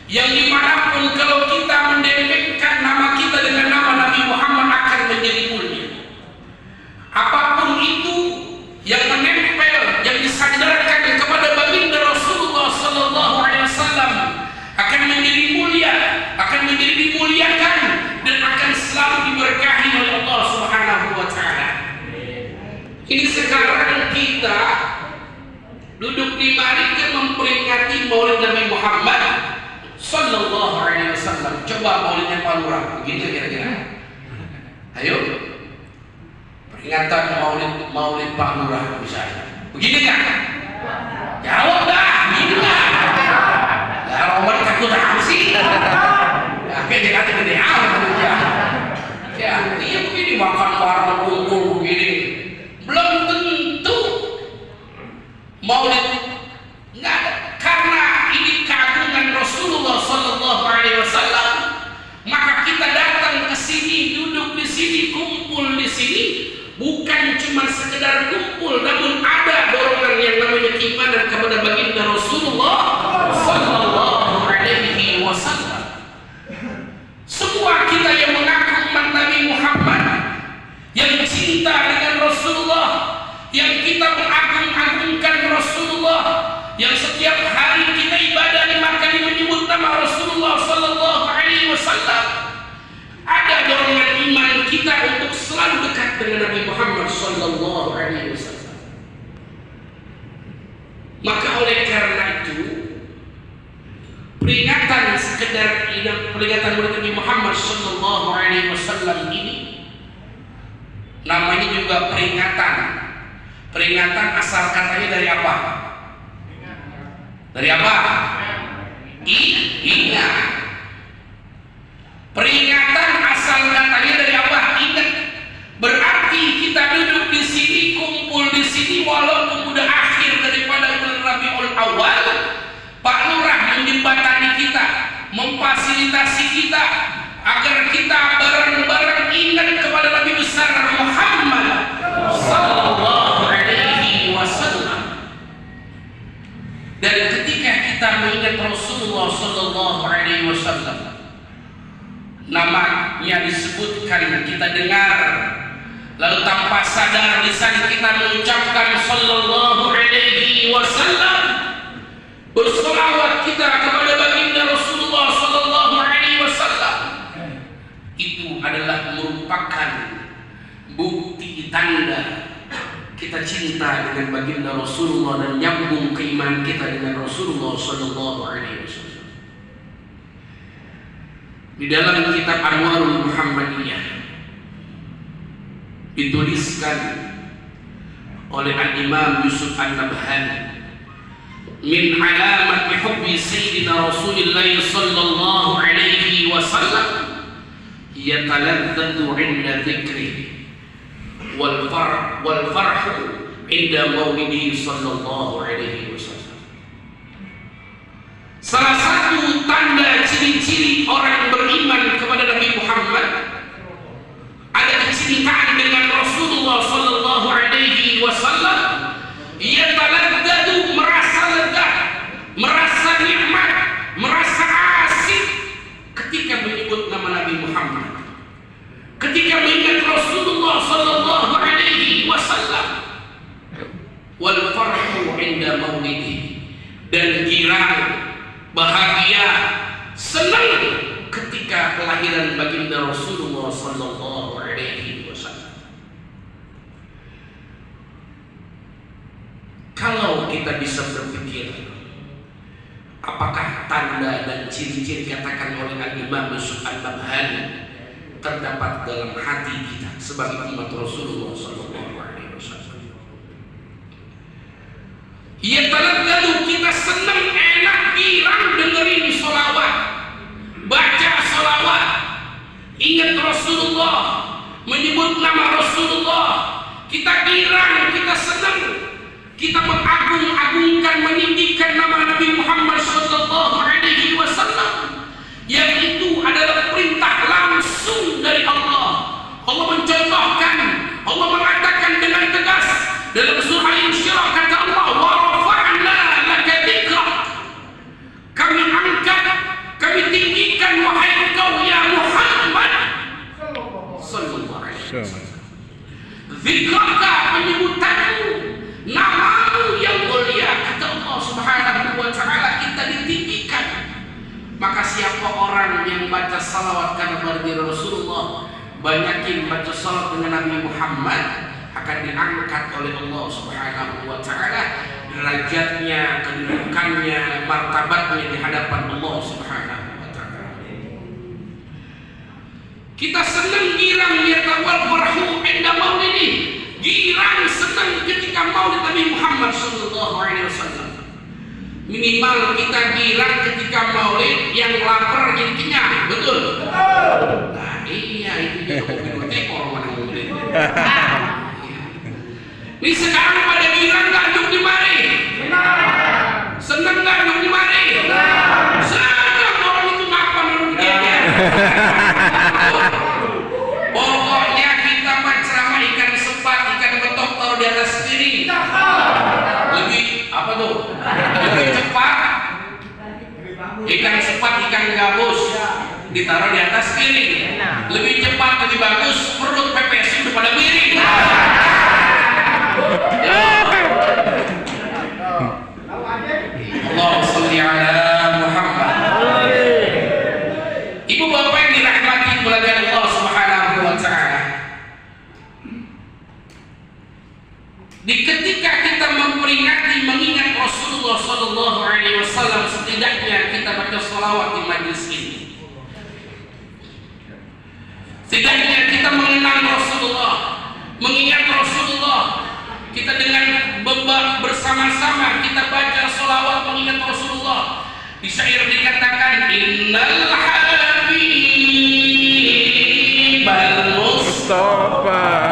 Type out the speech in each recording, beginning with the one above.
yang dimanapun kalau kita mendempelkan nama kita dengan nama Nabi Muhammad akan menjadi mulia. Apapun itu yang menempel, yang disandarkan kepada baginda Rasulullah sallallahu alaihi wasallam akan menjadi mulia, akan menjadi dimuliakan dan akan selalu diberkahi oleh Allah Subhanahu wa taala. Ini sekarang kita duduk di mari memperingati Maulid Nabi Muhammad sallallahu alaihi wasallam. Coba maulidnya Pak Lurah, begitu kira-kira. Ayo. Peringatan Maulid Pak Lurah misalnya. Begini kan? Jawab dah, begini lah. Lah Roman takut apa sih? Ya, kayak dia kata gede amat ya. Ya, dia begini makan bareng kumpul begini. Belum tentu Maulid enggak ada. Karena ini keagungan Rasulullah sallallahu alaihi wasallam, maka kita datang ke sini, duduk di sini, kumpul di sini, bukan cuma sekedar kumpul, namun ada dorongan yang namanya iman kepada baginda Rasulullah sallallahu alaihi wasallam. Semua kita yang mengaku umat Nabi Muhammad, yang cinta dengan Rasulullah, yang kita mengagung-agungkan Rasulullah, yang setiap hari kita ibadah 5 kali menyebut nama Rasulullah sallallahu alaihi wasallam, ada dorongan iman kita untuk selalu dekat dengan Nabi Muhammad sallallahu alaihi wasallam. Maka oleh karena itu, peringatan sekedar peringatan Maulid Nabi Muhammad sallallahu alaihi wasallam ini namanya juga peringatan. Peringatan asal katanya dari apa? Dari apa? Ingat. Peringatan asal katanya dari apa? Ingat. Berarti kita duduk di sini, kumpul di sini, walaupun udah akhir daripada bulan Rabiul Awal, Pak Lurah menjembatani kita, memfasilitasi kita agar kita bareng-bareng ingat kepada Nabi besar Muhammad sallallahu alaihi wasallam. Dan ketika kita mengingat Rasulullah sallallahu alaihi wasallam, namanya disebutkan, kita dengar, lalu tanpa sadar lisan kita mengucapkan sallallahu alaihi wasallam, berselawat kita kepada baginda Rasulullah sallallahu alaihi wasallam, itu adalah merupakan bukti tanda kita cinta dengan baginda Rasulullah dan nyambung keimanan kita dengan Rasulullah sallallahu alaihi wasallam. Di dalam kitab Anwarul Muhammadiyah dituliskan oleh Al-Imam Yusuf An-Nabhani, min alamat hubbi sayyidina Rasulullah sallallahu alaihi wasallam yataladzzu 'inda dzikrihi wal farhu 'inda maulidihi sallallahu alaihi wasallam. Salah satu tanda ciri-ciri orang beriman kepada Nabi Muhammad ada kecintaan dengan Rasulullah sallallahu alaihi wasallam. Ia taladzzu, merasa lega, merasa nikmat, merasa asik ketika menyebut nama Nabi Muhammad, ketika mengingat Rasulullah sallallahu alaihi wasallam. Wal farhu 'inda maulidihi, dan girang, bahagia, senang ketika kelahiran baginda Rasulullah sallallahu alaihi wasallam. Kalau kita bisa berpikir, apakah tanda dan ciri-ciri katakan oleh Al-Imam Yusuf An-Nabhani terdapat dalam hati kita sebagai umat Rasulullah sallallahu alaihi wasallam? Ya, lalu kita senang, enak, girang dengerin sholawat, baca sholawat, ingat Rasulullah, menyebut nama Rasulullah, kita girang, kita senang, kita mengagung-agungkan, meninggikan nama Nabi Muhammad sallallahu alaihi wasallam, yang itu adalah perintah langsung dari Allah. Allah mencontohkan, Allah mengatakan dengan tegas dalam surah Al-Insyirah, kata Allah, wa rafa'na laka dzikrak, kami angkat Zikraka, penyebutanmu, namamu yang mulia, kata Allah Subhanahu wa ta'ala, kita ditinggikan. Maka siapa orang yang baca salawat kepada Rasulullah, banyakin baca salawat dengan Nabi Muhammad, akan diangkat oleh Allah Subhanahu wa ta'ala derajatnya, kedudukannya, martabatnya di hadapan Allah Subhanahu wa ta'ala. Kita senang girang yatawal farhu inda maulidi, girang senang ketika maulid Nabi Muhammad sallallahu alaihi wasallam. Minimal kita girang ketika maulid, yang lapar jadi kenyang, betul? Nah, iya itu dia kopi tekor mana maulid. Ini sekarang pada girang nggak duduk di mari? Senang nggak duduk di mari? Senang, orang itu makan duduk di dia. Pokoknya kita ceramah ikan sepat, ikan betok taruh di atas piring. Lebih apa tuh? Lebih cepat. Ikan sepat, ikan gabus ditaruh di atas piring. Lebih cepat, lebih bagus. Perut pepes daripada miring. Allahumma sholli ala Muhammad. Ibu bapak yang dirahmati oleh Allah Subhanahu wa ta'ala, di ketika kita memperingati mengingat Rasulullah sallallahu alaihi wasallam, setidaknya kita baca salawat di majlis ini. Setidaknya kita mengenang Rasulullah, mengingat Rasulullah. Kita dengan bersama-sama kita baca salawat mengingat Rasulullah. Di syair dikatakan innal habibal mustafa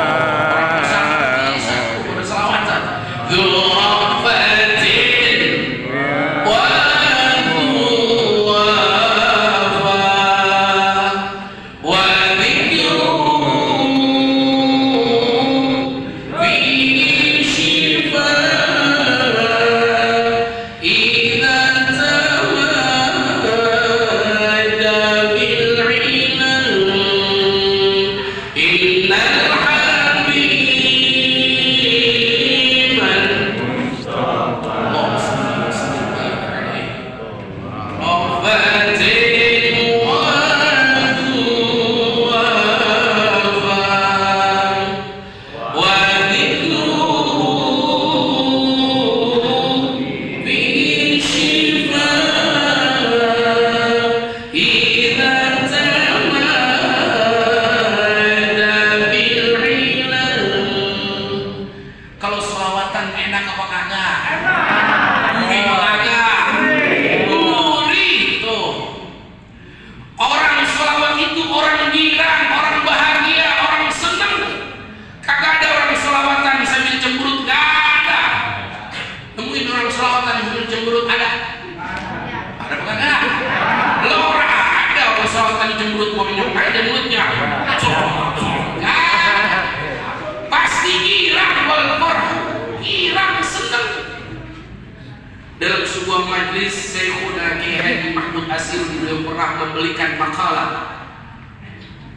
dalam sebuah majlis Syekhuna Kiai Haji Mahmud Asir, beliau pernah memberikan makalah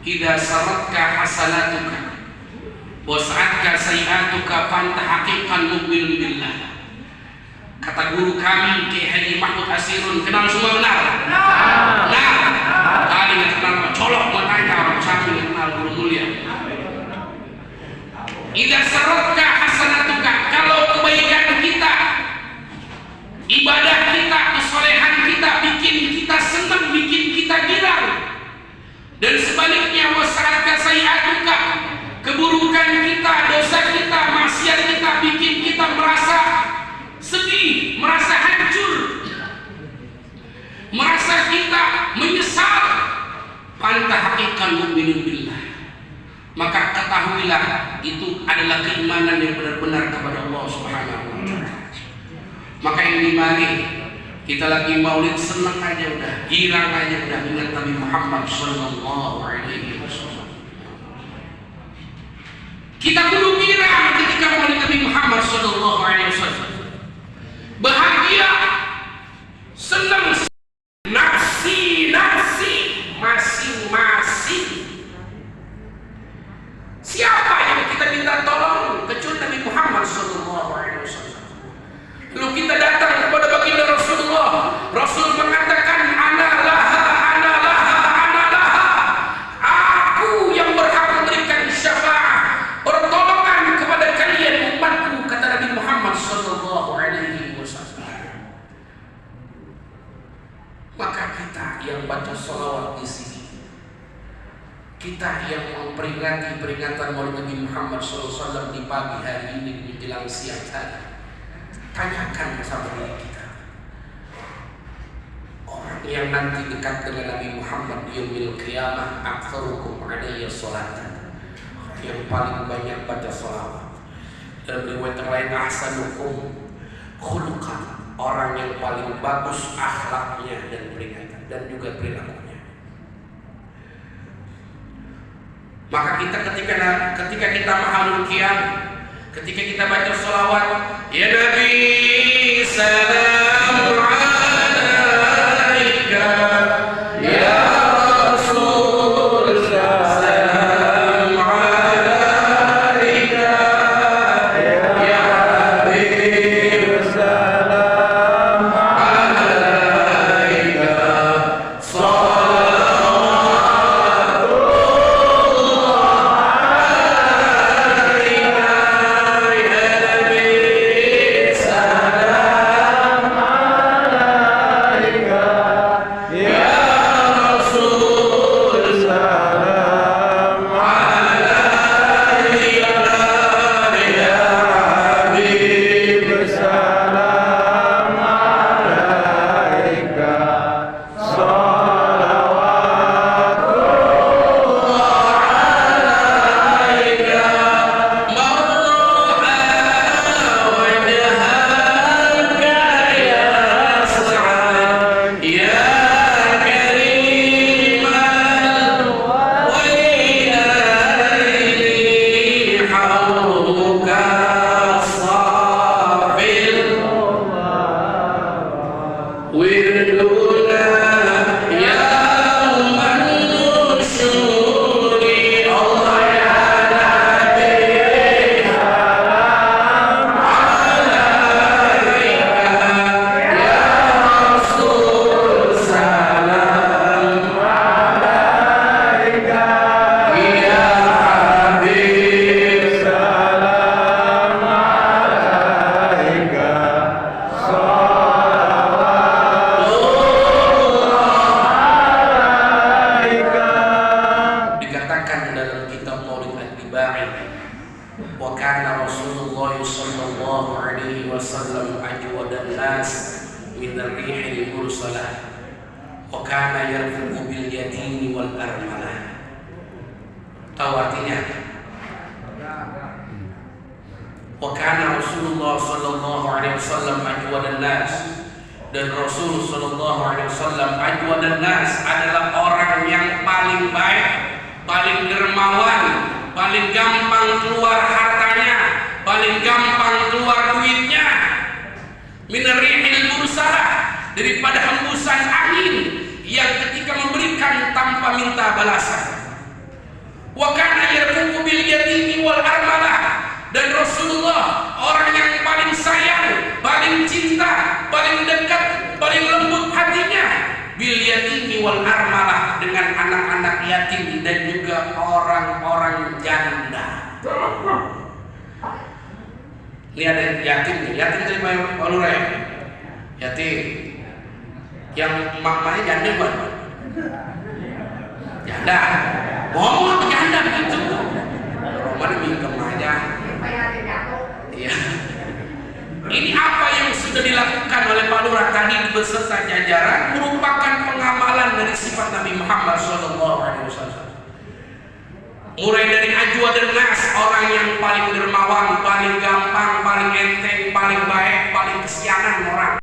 idza saratka hasanatuka wa sa'atka sayi'atuka fanta haqiqan mu'min billah. Kata guru kami Kiai Haji Mahmud Asirun, kenal semua benar? Nah, kali nggak kenal colok matanya orang sambil kenal guru mulia. Idza saratka hasanatuka, kalau kebaikan kita, ibadah kita, kesolehan kita bikin kita senang, bikin kita girang. Dan sebaliknya wasa'atka sayi'atuka, keburukan kita, dosa kita, maksiat kita bikin kita merasa sedih, merasa hancur, merasa kita menyesal. Anta haqiqan mu'minun billah. Maka ketahuilah itu adalah keimanan yang benar-benar kepada Allah Subhanahu wa ta'ala. Maka yang dimari kita lagi maulid, senang aja udah, girang aja udah ingat Nabi Muhammad sallallahu alaihi wasallam. Kita perlu girang ketika maulid Nabi Muhammad sallallahu alaihi wasallam. Bahagia, senang, nafsi masing-masing. Siapa yang kita minta tolong? Muhammad SAW di pagi hari ini menjelang siang hari. Tanyakan bersama diri kita, orang yang nanti dekat dengan Nabi Muhammad di yaumil qiyamah, aktsarukum alayya sholatan, yang paling banyak baca sholawat. Dalam riwayat yang lain, ahsanukum khuluqan, orang yang paling bagus akhlaknya dan peringatan dan juga perilakunya. Maka kita ketika kita mahalul qiyam, ketika kita baca sholawat, ya Nabi salam alaika, ya Rasul salam alaika, ya Habib salam alaika, dan Rasul sallallahu alaihi wasallam ajwadan nas adalah orang yang paling baik, paling dermawan, paling gampang keluar hartanya, paling gampang keluar duitnya. Min rihil mursalah, daripada hembusan angin yang ketika memberikan tanpa minta balasan. Wa kana yarfuqu bil yatimi wal armalah, dan Rasulullah orang yang paling sayang, paling cinta, paling dekat, paling lembut hatinya bil yatimi wal armalah, dengan anak-anak yatim dan juga orang-orang janda. Ini ada yatim nih, yatim dari Pak Lurah, yatim yang maknanya janda bukan? Janda, ngomong janda begitu. Roman minjem aja. Iya. Ini apa yang sudah dilakukan oleh Pak Lurah tadi beserta jajaran merupakan pengamalan dari sifat Nabi Muhammad SAW. Mulai dari ajwa dan nas, orang yang paling dermawan, paling gampang, paling enteng, paling baik, paling kesianan orang.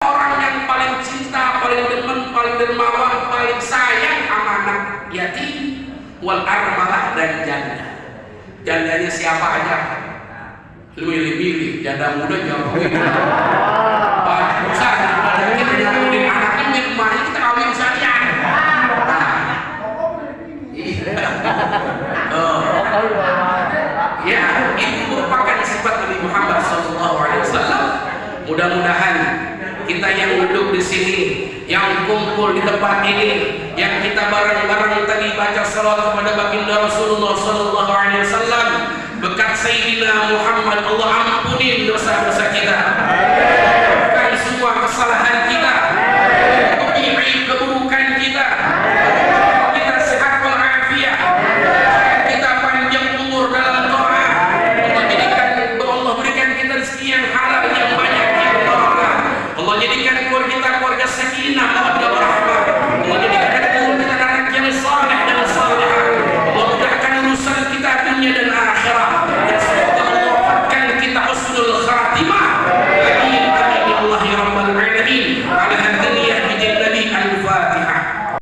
Orang yang paling cinta, paling demen, paling dermawan, paling sayang amanah yatim, wal armalah, dan janda. Jandanya siapa aja? Milih-milih, janda muda jauh gitu. Pak Ustaz, ada kita nyambungin anaknya di rumahnya, kita kawin sekalian. Ya, itu merupakan sifat Nabi Muhammad SAW. Mudah-mudahan kita yang duduk di sini, yang kumpul di tempat ini, yang kita bareng-bareng tadi baca salawat kepada baginda Rasulullah SAW, berkat Sayyidina Muhammad, Allah ampunin dosa-dosa kita.